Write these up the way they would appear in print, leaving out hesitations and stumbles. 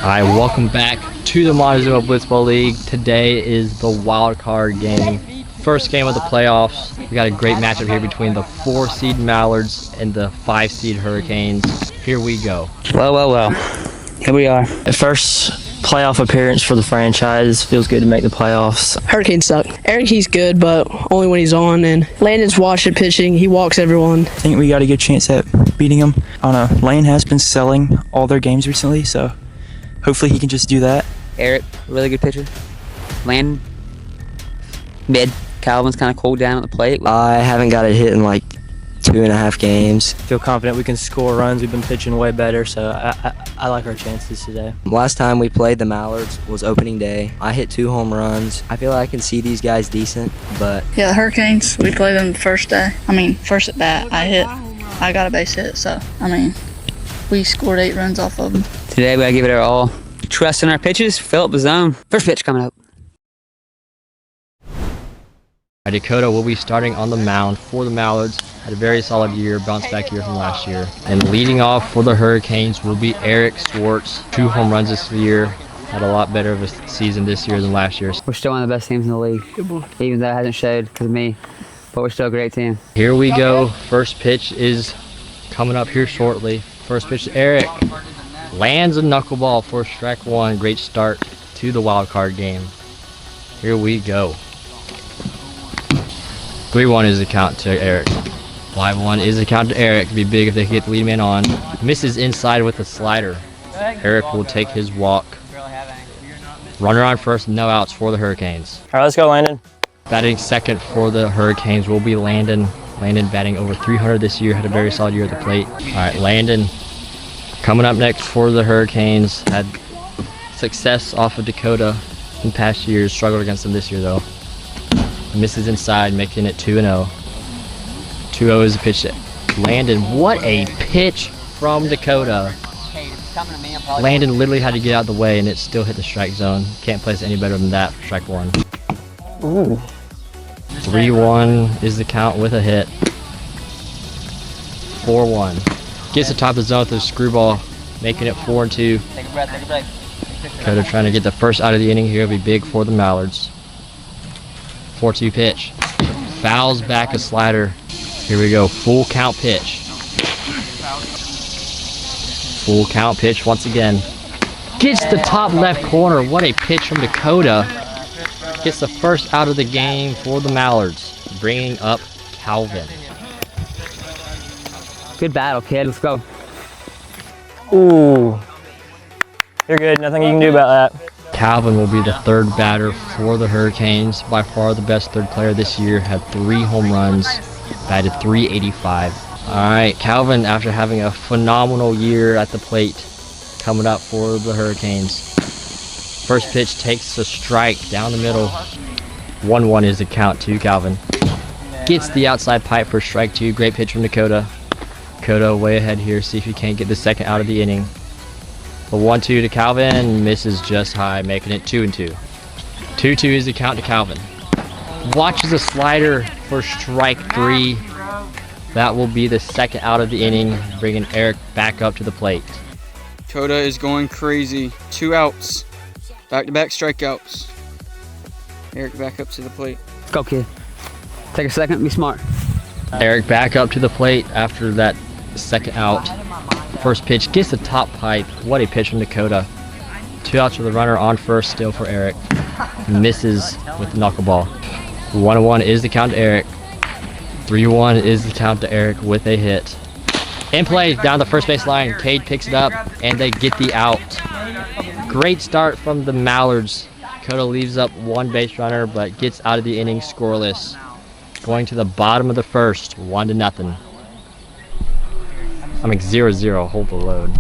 Hi, welcome back to the Montezuma Blitzball League. Today is the wild card game. First game of the playoffs. We got a great matchup here between the 4-seed Mallards and the 5-seed Hurricanes. Here we go. Well. Here we are. The first playoff appearance for the franchise. Feels good to make the playoffs. Hurricanes suck. Eric, he's good, but only when he's on. And Landon's watched it pitching. He walks everyone. I think we got a good chance at beating him. I don't know. Lane has been selling all their games recently, so hopefully he can just do that. Eric, really good pitcher. Landon, mid. Calvin's kind of cooled down at the plate. I haven't got it hit in like 2.5 games. Feel confident we can score runs. We've been pitching way better, so I like our chances today. Last time we played the Mallards was opening day. I hit 2 home runs. I feel like I can see these guys decent, but yeah, the Hurricanes, we played them the first day. First at bat, I got a base hit, so, we scored 8 runs off of them. Today we gotta give it our all. Trust in our pitches, fill up the zone. First pitch coming up. Dakota will be starting on the mound for the Mallards. Had a very solid year, bounce back year from last year. And leading off for the Hurricanes will be Eric Swartz. 2 home runs this year. Had a lot better of a season this year than last year. We're still one of the best teams in the league. Even though it hasn't showed because of me, but we're still a great team. Here we go. First pitch is coming up here shortly. First pitch to Eric. Lands a knuckleball for strike 1. Great start to the wild card game. Here we go. 3-1 is the count to Eric. 5-1 is the count to Eric. It'd be big if they could get the lead man on. Misses inside with a slider. Eric will take his walk. Runner on first, no outs for the Hurricanes. All right, let's go, Landon. Batting second for the Hurricanes will be Landon. Landon batting over 300 this year. Had a very solid year at the plate. All right, Landon coming up next for the Hurricanes. Had success off of Dakota in past years. Struggled against them this year, though. Misses inside, making it 2-0. 2-0 is a pitch to Landon. What a pitch from Dakota. Landon literally had to get out of the way and it still hit the strike zone. Can't place it any better than that for strike 1. Ooh. 3-1 is the count with a hit. 4-1. Gets the top of the zone with a screwball, making it 4-2. Take a breath. Dakota trying to get the first out of the inning here. It'll be big for the Mallards. 4-2 pitch. Fouls back a slider. Here we go. Full count pitch. Full count pitch once again. Gets the top left corner. What a pitch from Dakota. Gets the first out of the game for the Mallards. Bringing up Calvin. Good battle, kid. Let's go. Ooh. You're good. Nothing you can do about that. Calvin will be the third batter for the Hurricanes. By far the best third player this year. Had 3 home runs. Batted .385. Alright, Calvin, after having a phenomenal year at the plate, coming up for the Hurricanes. First pitch takes a strike down the middle. 1-1 is the count to Calvin. Gets the outside pipe for strike 2. Great pitch from Dakota. Dakota way ahead here. See if he can't get the second out of the inning. The 1-2 to Calvin, misses just high, making it 2-2. 2-2 is the count to Calvin. Watches a slider for strike 3. That will be the second out of the inning, bringing Eric back up to the plate. Dakota is going crazy. 2 outs. Back-to-back strikeouts. Eric back up to the plate. Let's go, kid. Take a second, be smart. Eric back up to the plate after that second out. First pitch gets the top pipe. What a pitch from Dakota. 2 outs for the runner on first, still for Eric. Misses with the knuckleball. 1-1 is the count to Eric. 3-1 is the count to Eric with a hit. In play down the first base line. Cade picks it up and they get the out. Great start from the Mallards. Dakota leaves up 1 base runner but gets out of the inning scoreless. Going to the bottom of the first, 1-0. 0-0, hold the load.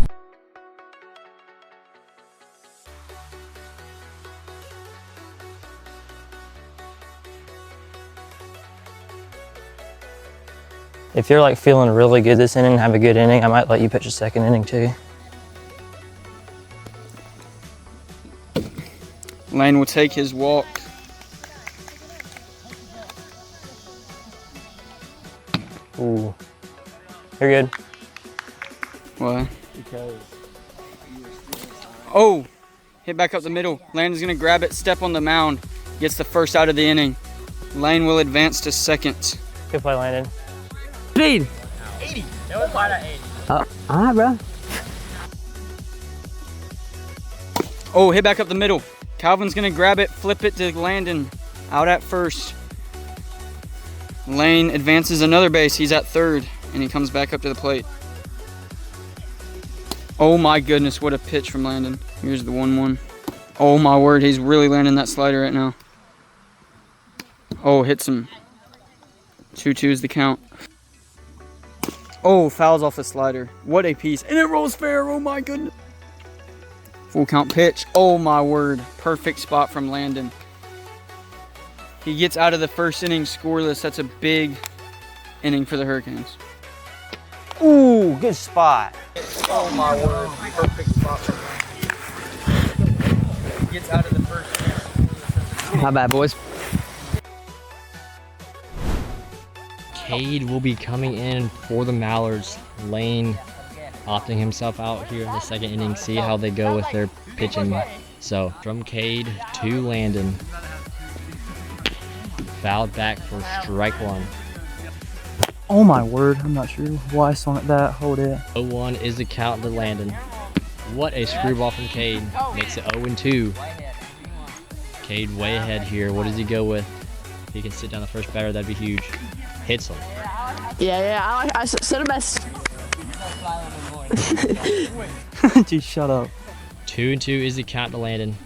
If you're like feeling really good this inning, have a good inning, I might let you pitch a second inning too. Lane will take his walk. Ooh. You're good. Why? Because. Oh, Hit back up the middle. Landon's gonna grab it, step on the mound. Gets the first out of the inning. Lane will advance to second. Good play, Landon. Speed. 80. That was right at 80. All right, bro. Oh, hit back up the middle. Calvin's gonna grab it, flip it to Landon. Out at first. Lane advances another base. He's at third, and he comes back up to the plate. Oh my goodness, what a pitch from Landon. Here's the 1-1. Oh my word, he's really landing that slider right now. Oh, hits him. 2-2 is the count. Oh, fouls off the slider. What a piece. And it rolls fair. Oh my goodness. Full count pitch. Oh my word. Perfect spot from Landon. He gets out of the first inning scoreless. That's a big inning for the Hurricanes. Ooh, good spot. Oh my word. Perfect spot from Landon. He gets out of the first inning scoreless. My bad, boys. Cade will be coming in for the Mallards. Lane opting himself out here in the second inning. See how they go with their pitching. So from Cade to Landon. Fouled back for strike one. Oh my word, I'm not sure why I swung at that. Hold it. 0-1 is the count to Landon. What a screwball from Cade. Makes it 0-2. Cade way ahead here. What does he go with? If he can sit down the first batter, that'd be huge. Hits him. Yeah, I said it best. Dude, shut up. 2-2 is the count to Landon.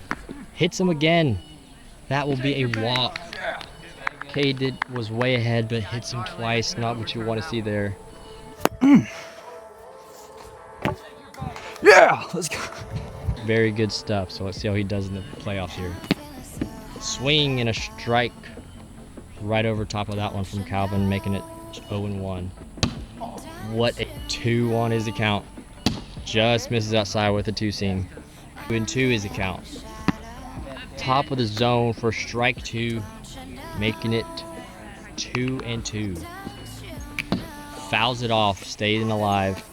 Hits him again. That will be a walk. Cade was way ahead, but hits him twice. Not what you want to see there. Yeah, let's go. Very good stuff. So let's see how he does in the playoffs here. Swing and a strike right over top of that one from Calvin, making it 0-1. What a 2-1 is the count. Just misses outside with a 2-seam. 2-2 is the count. Top of the zone for strike 2, making it 2-2. Fouls it off, staying alive.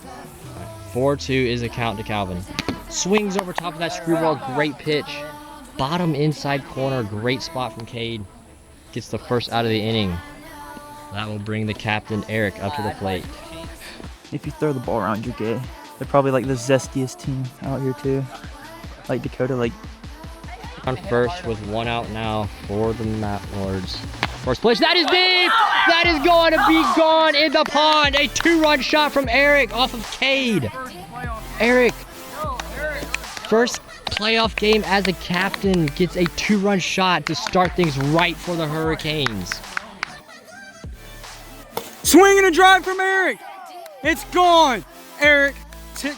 4-2 is the count to Calvin. Swings over top of that screwball, great pitch. Bottom inside corner, great spot from Cade. Gets the first out of the inning. That will bring the captain, Eric, up to the plate. If you throw the ball around, you're gay. They're probably like the zestiest team out here too. Like Dakota, like. On first with 1 out now for the Mallards. First pitch, that is deep! That is going to be gone in the pond. A 2-run shot from Eric off of Cade. Eric, first playoff game as a captain, gets a 2-run shot to start things right for the Hurricanes. Swing and a drive from Eric. It's gone. Eric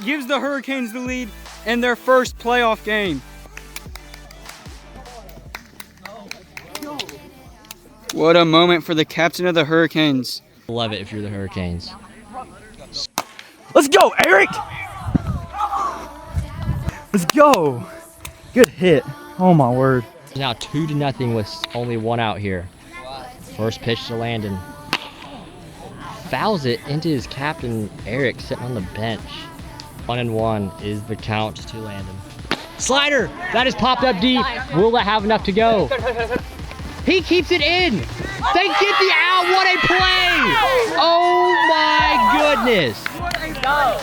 gives the Hurricanes the lead in their first playoff game. What a moment for the captain of the Hurricanes. Love it if you're the Hurricanes. Let's go, Eric! Let's go! Good hit. Oh my word. Now 2-0 with only 1 out here. First pitch to Landon. Fouls it into his captain, Eric, sitting on the bench. 1-1 is the count to Landon. Slider! That is popped up deep. Will it have enough to go? He keeps it in. They get the out. What a play! Oh my goodness.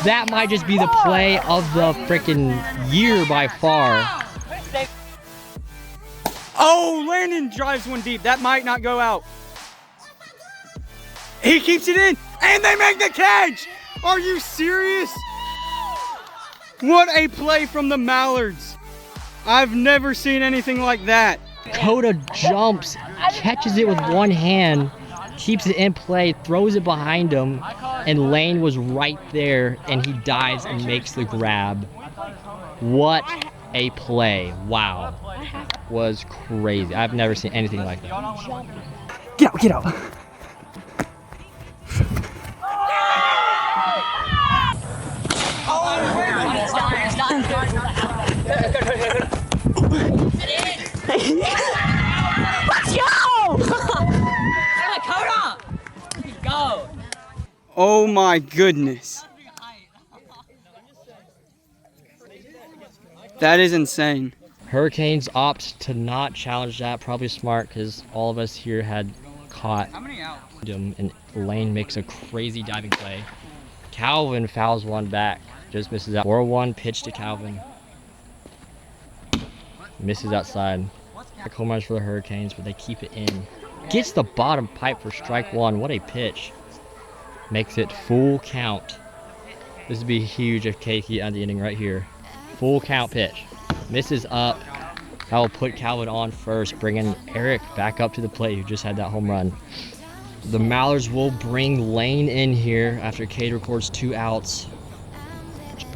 That might just be the play of the freaking year by far. Oh, Landon drives one deep. That might not go out. He keeps it in, and they make the catch. Are you serious? What a play from the Mallards. I've never seen anything like that. Dakota jumps, catches it with one hand, keeps it in play, throws it behind him, and Lane was right there, and he dives and makes the grab. What a play. Wow. Was crazy. I've never seen anything like that. Get out, get out. Let's go! Go! Oh my goodness. That is insane. Hurricanes opt to not challenge that. Probably smart because all of us here had caught How many outs? him, and Lane makes a crazy diving play. Calvin fouls one back. Just misses out. 4-1 pitch to Calvin. Misses outside. Home runs for the Hurricanes, but they keep it in. Gets the bottom pipe for strike one. What a pitch. Makes it full count. This would be huge if Keiki on the inning right here. Full count pitch. Misses up. That will put Calvin on first, bringing Eric back up to the plate, who just had that home run. The Mallards will bring Lane in here after Cade records 2 outs.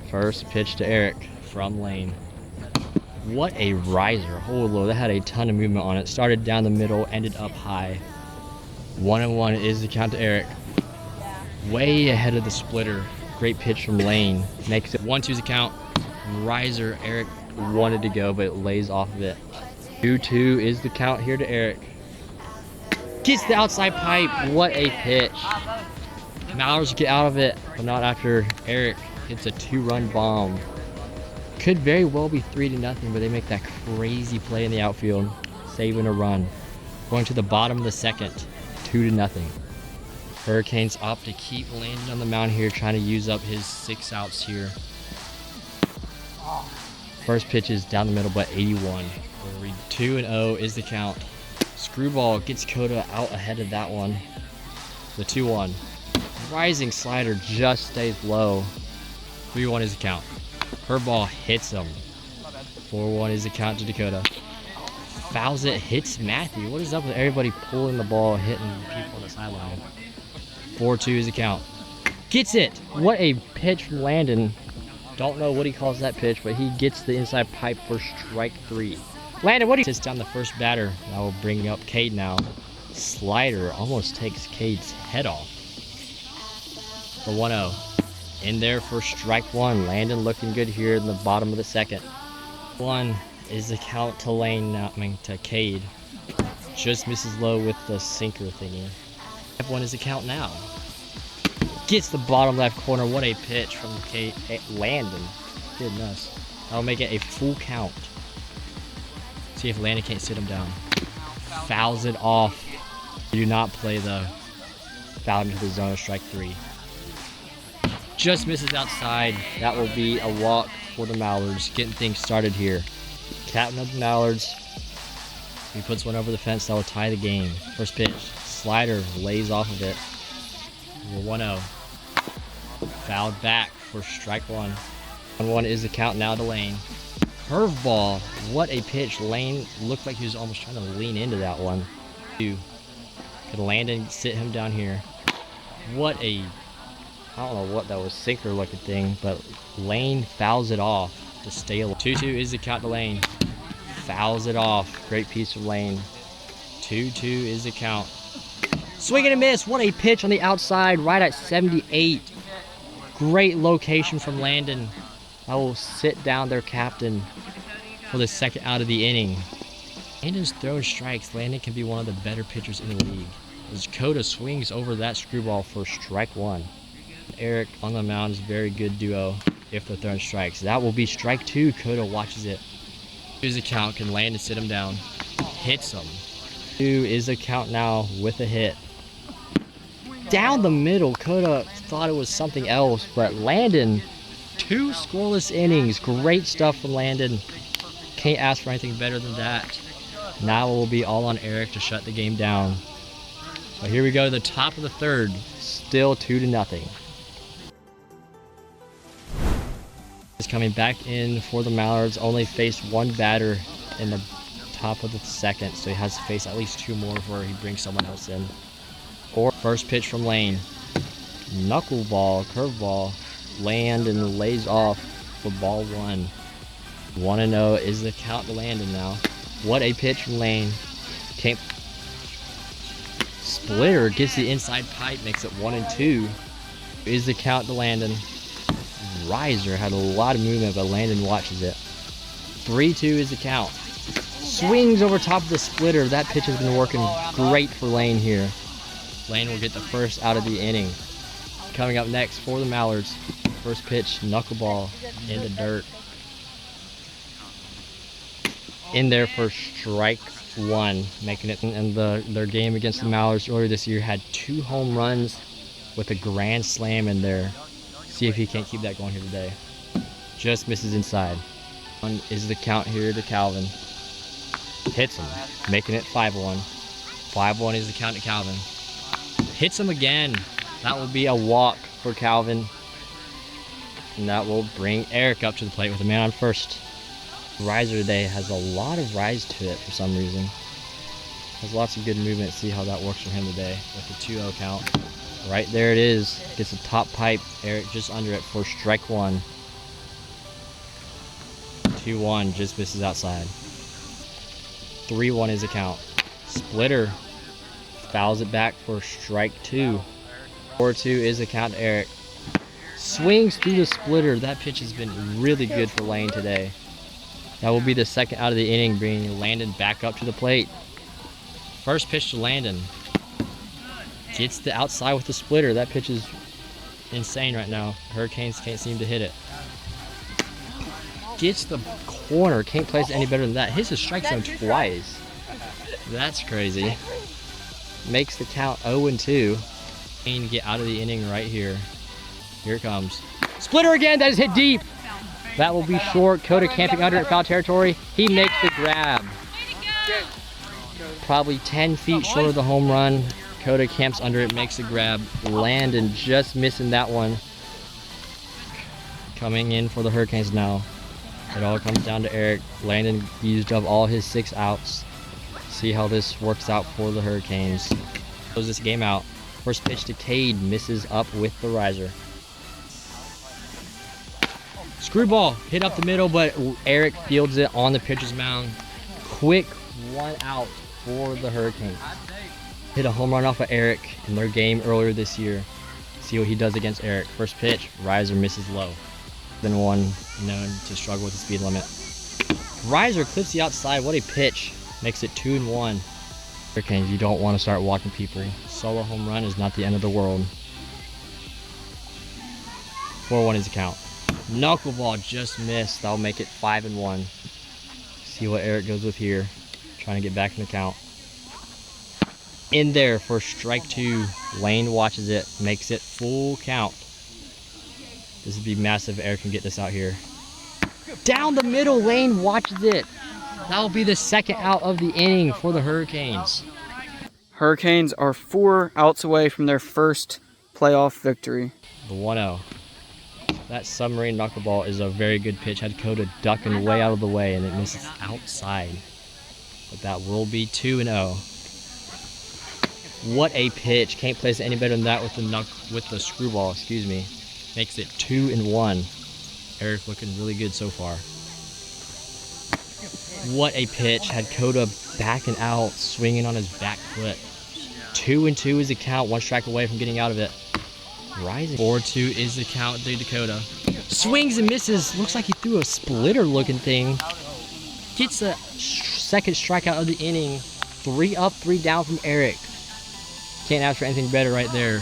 First pitch to Eric from Lane. What a riser. Oh Lord, that had a ton of movement on it. Started down the middle, ended up high. 1-1 is the count to Eric. Way ahead of the splitter. Great pitch from Lane. Makes it 1-2's the count. Riser, Eric wanted to go, but it lays off of it. 2-2 is the count here to Eric. Gets the outside pipe. What a pitch. Mallards get out of it, but not after Eric hits a 2-run bomb. Could very well be 3-0, but they make that crazy play in the outfield, saving a run. Going to the bottom of the second, 2-0. Hurricanes opt to keep Landon on the mound here, trying to use up his 6 outs here. First pitch is down the middle, but 81. 2-0 is the count. Screwball gets Coda out ahead of that one. The 2-1. Rising slider just stays low. 3-1 is the count. Curveball hits him. 4-1 is the count to Dakota. Fouls it, hits Matthew. What is up with everybody pulling the ball, hitting people on the sideline? 4-2 is the count. Gets it! What a pitch from Landon. Don't know what he calls that pitch, but he gets the inside pipe for strike 3. Landon, what do you sits down the first batter? I will bring up Cade now. Slider almost takes Cade's head off. For 1-0. In there for strike 1. Landon looking good here in the bottom of the second. 1 is the count to Lane now, to Cade. Just misses low with the sinker thingy. 1 is the count now. Gets the bottom left corner. What a pitch from Cade. Landon. Goodness. That'll make it a full count. See if Landon can't sit him down. Fouls it off. Do not play the foul into the zone of strike 3. Just misses outside. That will be a walk for the Mallards. Getting things started here. Captain of the Mallards. He puts one over the fence. That will tie the game. First pitch. Slider lays off of it. 1-0. Fouled back for strike 1. 1-1 is the count now to Lane. Curveball. What a pitch. Lane looked like he was almost trying to lean into that one. Could Landon sit him down here. What a... I don't know what that was, sinker looking thing, but Lane fouls it off to stay alive. 2-2 is the count to Lane. Fouls it off. Great piece of Lane. 2-2 is the count. Swing and a miss. What a pitch on the outside, right at 78. Great location from Landon. I will sit down their captain for the second out of the inning. Landon's throwing strikes. Landon can be one of the better pitchers in the league. As Coda swings over that screwball for strike 1. Eric on the mound is a very good duo if they're throwing strikes. That will be strike 2. Coda watches it. Here's the count. Can Landon sit him down? Hits him. 2 is the count now with a hit. Down the middle. Coda thought it was something else, but Landon, 2 scoreless innings. Great stuff from Landon. Can't ask for anything better than that. Now it will be all on Eric to shut the game down. So here we go, the top of the third. Still 2-0. Is coming back in for the Mallards. Only faced 1 batter in the top of the second, so he has to face at least 2 more before he brings someone else in. Or first pitch from Lane. Knuckleball, curveball, Landon lays off for ball 1. 1-0 is the count to Landon now. What a pitch from Lane. Can't. Splitter gets the inside pipe, makes it 1-2. Is the count to Landon. Riser had a lot of movement, but Landon watches it. 3-2 is the count. Swings over top of the splitter. That pitch has been working great for Lane here. Lane will get the first out of the inning. Coming up next for the Mallards. First pitch, knuckleball in the dirt. in there for strike one, making it. And their game against the Mallards earlier this year had 2 home runs with a grand slam in there. See if he can't keep that going here today. Just misses inside. One is the count here to Calvin. Hits him, making it 5-1. 5-1 is the count to Calvin. Hits him again. That will be a walk for Calvin. And that will bring Eric up to the plate with a man on first. Riser today has a lot of rise to it for some reason. Has lots of good movement. See how that works for him today with the 2-0 count. Right there it is. Gets a top pipe. Eric just under it for strike one. 2-1, just misses outside. 3-1 is the count. Splitter fouls it back for strike two. 4-2 is the count to Eric. Swings through the splitter. That pitch has been really good for Lane today. That will be the second out of the inning, bringing Landon back up to the plate. First pitch to Landon. Gets the outside with the splitter. That pitch is insane right now. Hurricanes can't seem to hit it. Gets the corner. Can't place it any better than that. Hits the strike zone twice. That's crazy. Makes the count 0-2. And get out of the inning right here. Here it comes. Splitter again. That is hit deep. That will be short. Coda camping under in foul territory. He makes the grab. Probably 10 feet short of the home run. Coda camps under it, makes the grab. Landon just missing that one. Coming in for the Hurricanes now. It all comes down to Eric. Landon used up all his 6 outs. See how this works out for the Hurricanes. Close this game out. First pitch to Cade, misses up with the riser. Screwball hit up the middle, but Eric fields it on the pitcher's mound. Quick 1 out for the Hurricanes. Hit a home run off of Eric in their game earlier this year. See what he does against Eric. First pitch, riser misses low. Been one known to struggle with the speed limit. Riser clips the outside. What a pitch. Makes it 2-1. Hurricanes, you don't want to start walking people. Solo home run is not the end of the world. 4-1 is the count. Knuckleball just missed. That'll make it 5-1. See what Eric goes with here. Trying to get back in the count. In there for strike 2. Lane watches it. Makes it full count. This would be massive if Eric can get this out here. Down the middle, Lane watches it. That will be the second out of the inning for the Hurricanes. Hurricanes are 4 outs away from their first playoff victory. The 1-0. That submarine knuckleball is a very good pitch. Had Coda ducking way out of the way and it misses outside. But that will be 2-0. What a pitch. Can't place it any better than that with the screwball, excuse me. Makes it 2-1. Eric looking really good so far. What a pitch. Had Coda backing out, swinging on his back foot. 2-2 is the count. 1 strike away from getting out of it. Rising. 4-2 is the count to Dakota. Swings and misses. Looks like he threw a splitter looking thing. Gets a second strikeout of the inning. 3 up, 3 down from Eric. Can't ask for anything better right there.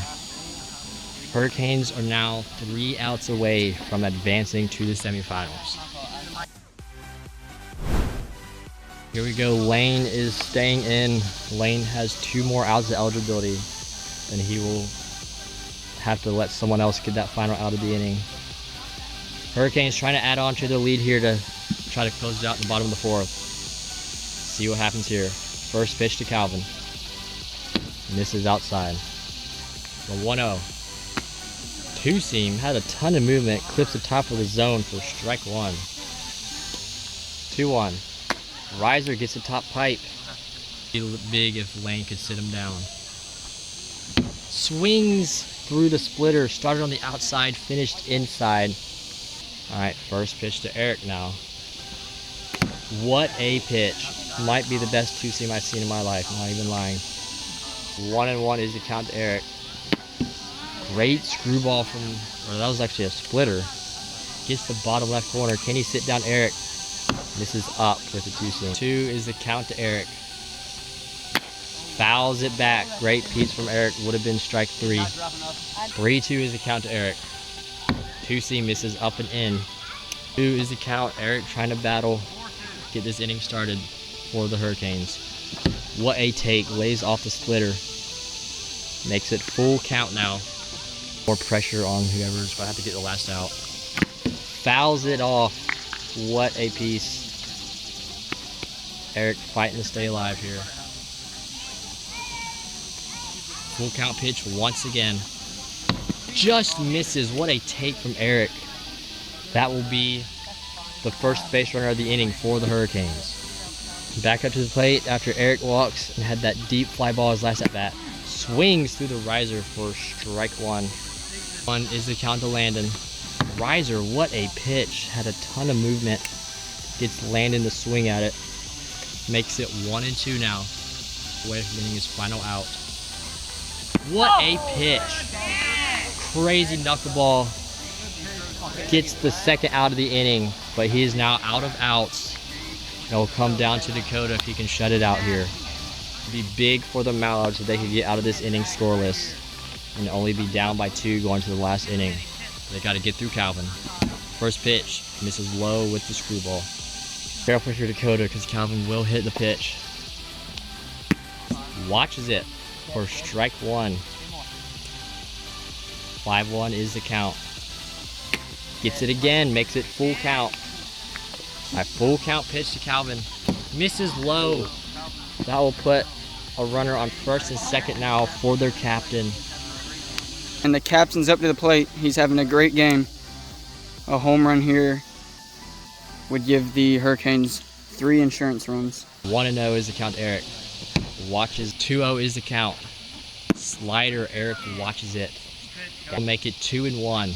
Hurricanes are now 3 outs away from advancing to the semifinals. Here we go. Lane is staying in. Lane has 2 more outs of eligibility. And he will have to let someone else get that final out of the inning. Hurricanes trying to add on to the lead here to try to close it out in the bottom of the 4th. See what happens here. First pitch to Calvin. Misses outside. The 1-0. 2-seam had a ton of movement. Clips the top of the zone for strike 1. 2-1. Riser gets the top pipe. Be big if Lane could sit him down. Swings through the splitter. Started on the outside, finished inside. Alright, first pitch to Eric now. What a pitch. Might be the best 2-seam I've seen in my life. I'm not even lying. 1-1 is the count to Eric. Great screwball from, or that was actually a splitter. Gets the bottom left corner. Can he sit down Eric? Misses up with the 2-seam. 2 is the count to Eric. Fouls it back. Great piece from Eric. Would have been strike 3. 3-2 is the count to Eric. 2-seam misses up and in. 2 is the count. Eric trying to battle get this inning started for the Hurricanes. What a take. Lays off the splitter. Makes it full count now. More pressure on whoever's going to have to get the last out. Fouls it off. What a piece. Eric fighting to stay alive here. Full count pitch once again. Just misses. What a take from Eric. That will be the first base runner of the inning for the Hurricanes. Back up to the plate after Eric walks and had that deep fly ball his last at bat. Swings through the riser for strike one. One is the count to Landon. Riser, what a pitch. Had a ton of movement. Gets Landon to swing at it. Makes it 1-2 now. Away from getting his final out. What a pitch. Crazy knuckleball. Gets the second out of the inning, but he is now out of outs. It'll come down to Dakota if he can shut it out here. It'll be big for the Mallards so they can get out of this inning scoreless and only be down by 2 going to the last inning. They got to get through Calvin. First pitch, misses low with the screwball. Careful for Dakota because Calvin will hit the pitch. Watches it for strike one. 5-1 is the count. Gets it again, makes it full count. A full count pitch to Calvin. Misses low. That will put a runner on first and second now for their captain. And the captain's up to the plate. He's having a great game. A home run here would give the Hurricanes 3 insurance runs. 1-0 is the count to Eric. Watches 2-0 is the count. Slider, Eric watches it. Will make it 2-1.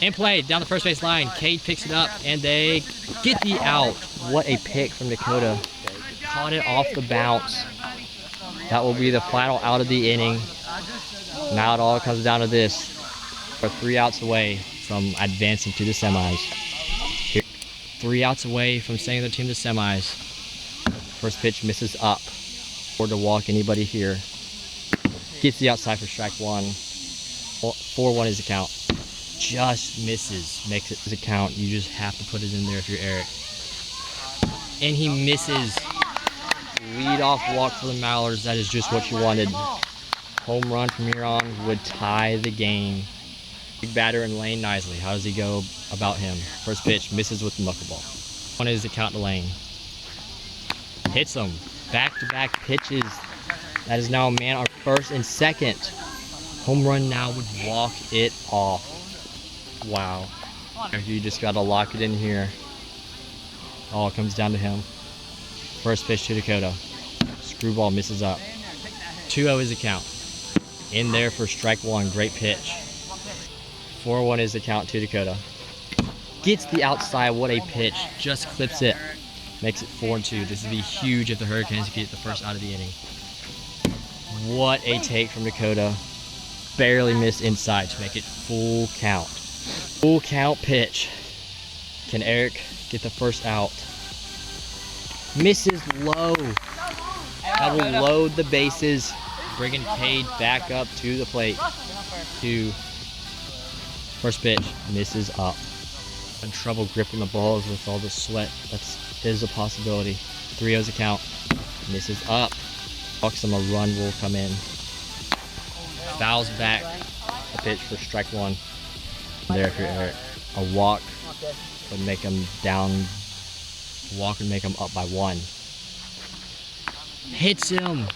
In play, down the first base line. Cade picks it up, and they get the out. What a pick from Dakota. Caught it off the bounce. That will be the final out of the inning. Now it all comes down to this. We're 3 outs away from advancing to the semis. Here, 3 outs away from sending their team to semis. First pitch misses up. Or to walk anybody here. Gets the outside for strike one. 4-1 is the count. Just misses. Makes it as a count. You just have to put it in there if you're Eric. And he misses. Lead-off walk for the Mallards. That is just what you wanted. Home run from here on would tie the game. Big batter in Lane Nisley. How does he go about him? First pitch, misses with the knuckleball. 1 is the count to Lane. Hits him. Back-to-back pitches. That is now a man on first and second. Home run now would walk it off. Wow. You just got to lock it in here. All comes down to him. First pitch to Dakota. Screwball misses up. 2-0 is the count. In there for strike one. Great pitch. 4-1 is the count to Dakota. Gets the outside. What a pitch. Just clips it. Makes it 4-2. This would be huge if the Hurricanes could get the first out of the inning. What a take from Dakota. Barely missed inside to make it full count. Full count pitch. Can Eric get the first out? Misses low. That will load the bases. Bringing Cade back up to the plate. First pitch misses up. In trouble gripping the balls with all the sweat. That is a possibility. 3-0 is a count. Misses up. Walks him, a run will come in. Fouls back. A pitch for strike one. There for Eric. A walk would make him down. A walk would make him up by 1. Hits him.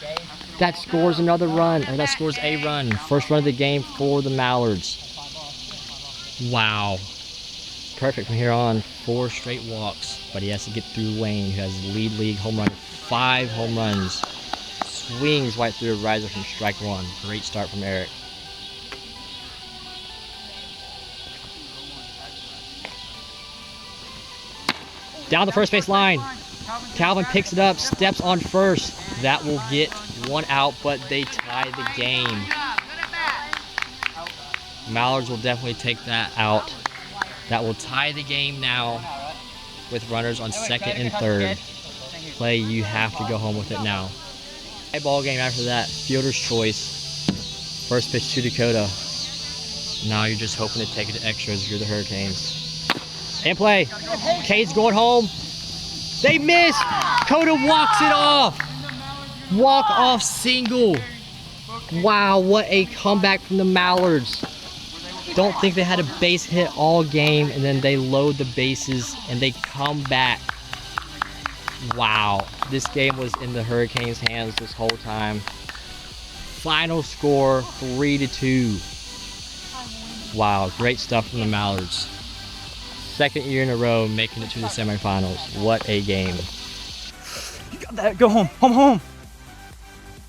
That scores another run. Or that scores a run. First run of the game for the Mallards. Wow. Perfect from here on. 4 straight walks. But he has to get through Wayne, who has league home run. 5 home runs. Swings right through a riser from strike one. Great start from Eric. Down the first base line. Calvin picks it up, steps on first. That will get 1 out, but they tie the game. Mallards will definitely take that out. That will tie the game now with runners on second and third. Play, you have to go home with it now. Ball game after that, fielder's choice. First pitch to Dakota. Now you're just hoping to take it to extras if you're the Hurricanes. In play. Canes going home. They miss. Coda walks it off. Walk off single. Wow, what a comeback from the Mallards. Don't think they had a base hit all game, and then they load the bases and they come back. Wow, this game was in the Hurricanes' hands this whole time. Final score 3-2. Wow, great stuff from the Mallards. Second year in a row making it to the semifinals. What a game. You got that. Go home. Home.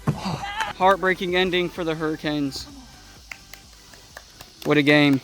Heartbreaking ending for the Hurricanes. What a game.